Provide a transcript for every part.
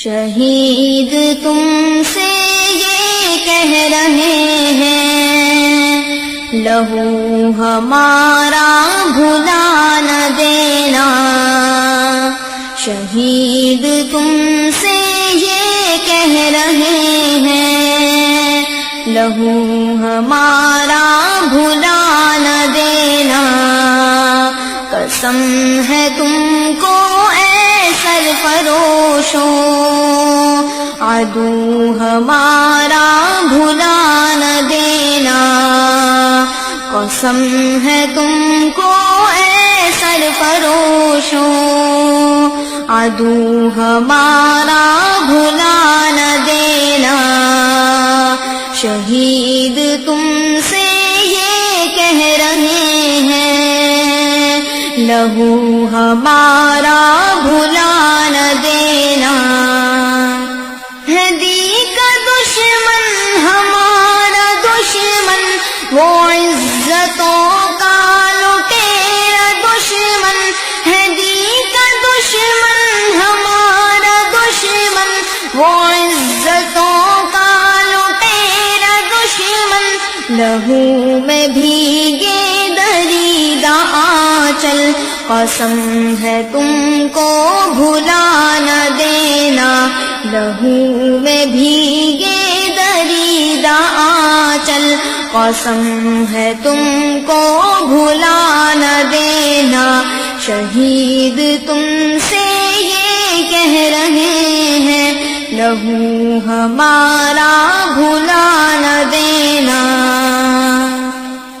شہید تم سے یہ کہہ رہے ہیں، لہو ہمارا بھلا نہ دینا۔ شہید تم سے یہ کہہ رہے ہیں، لہو ہمارا بھلا نہ دینا۔ قسم ہے تم کو اے سرفروشوں، عدو ہمارا بھلا نہ دینا۔ قسم ہے تم کو اے سرفروشوں، عدو ہمارا بھلا نہ دینا۔ شہید تم سے یہ کہہ رہے ہیں، لہو ہمارا بھلا نہ دینا۔ ہدی کا دشمن ہمارا دشمن، وہ عزتوں کا لٹیرا دشمن۔ ہدی کا دشمن ہمارا دشمن، وہ عزتوں کا لٹیرا دشمن۔ لہو میں بھیگے دریدہ آنچل، قسم ہے تم کو بھلا نہ دینا۔ لہو میں بھیگے دریدہ آنچل، قسم ہے تم کو بھلا نہ دینا۔ شہید تم سے یہ کہہ رہے ہیں، لہو ہمارا بھلا نہ دینا۔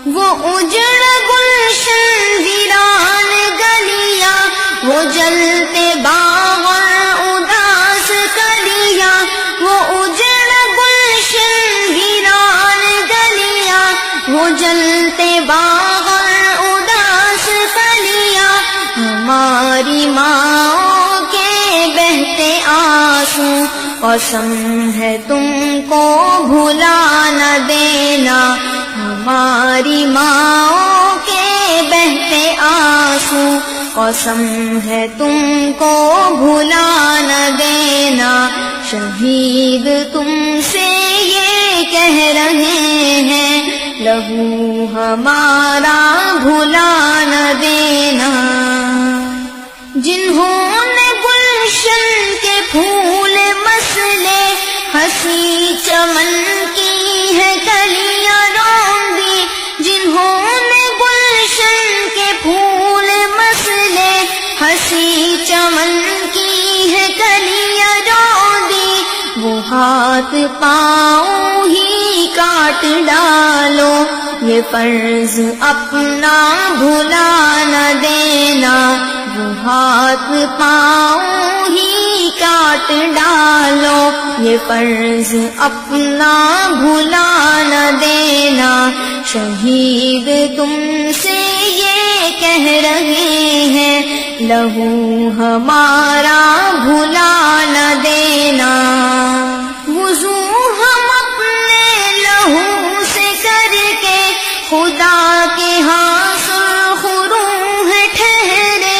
وہ اجڑ گلشن ویران گلیاں، وہ جلتے باغ اور اداس کلیاں۔ وہ اجڑ گلشن ویران گلیاں، وہ جلتے باغ اور اداس کلیاں۔ ہماری ماں کے بہتے آنسو، قسم ہے تم کو بھلا نہ دینا۔ ہماری ماں کے بہتے آنسو، قسم ہے تم کو بھلا نہ دینا۔ شہید تم سے یہ کہہ رہے ہیں، لہو ہمارا بھلا نہ دینا۔ جنہوں نے گلشن کے پھول مسلے، ہنسی چمن کی ہے کلیاں روندی۔ جنہوں نے گلشن کے پھول مسلے، ہنسی چمن کی ہے کلیاں روندی۔ وہ ہاتھ پاؤں ہی کاٹ ڈالو، یہ فرض اپنا بھلا نہ دینا۔ وہ ہاتھ پاؤں ہی کاٹ ڈالو، یہ فرض اپنا بھلا نہ دینا۔ شہید تم سے یہ کہہ رہے ہیں، لہو ہمارا بھلا نہ دینا۔ وضو ہم اپنے لہو سے کر کے، خدا کے ہاں سرخ روح ہے ٹھہرے۔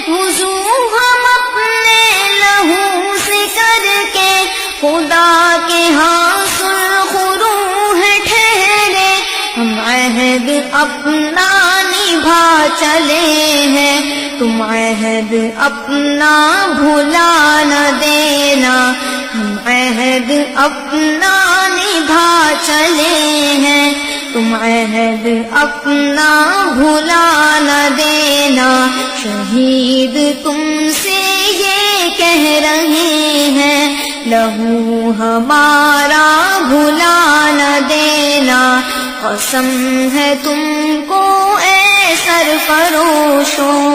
وضو ہم اپنے لہو سے کر کے، خدا کے ہاں سرخ روح ہے ٹھہرے۔ ہم عہد اپنا نبھا چلے ہیں، تم عہد اپنا بھلا نہ دینا۔ ہم عہد اپنا نبھا چلے ہیں، تم عہد اپنا بھلا نہ دینا۔ شہید تم سے یہ کہہ رہے ہیں، لہو ہمارا بھلا نہ دینا۔ قسم ہے تم کو اے سرفروشوں،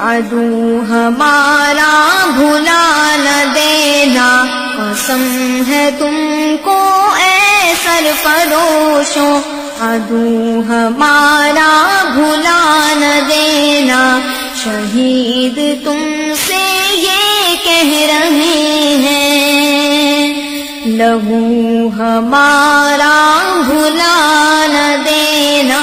عدو ہمارا بھلا نہ دینا۔ قسم ہے تم کو اے سرفروشوں، عدو ہمارا بھلا نہ دینا۔ شہید تم سے یہ کہہ رہے ہیں، لہو ہمارا بھلا نہ دینا۔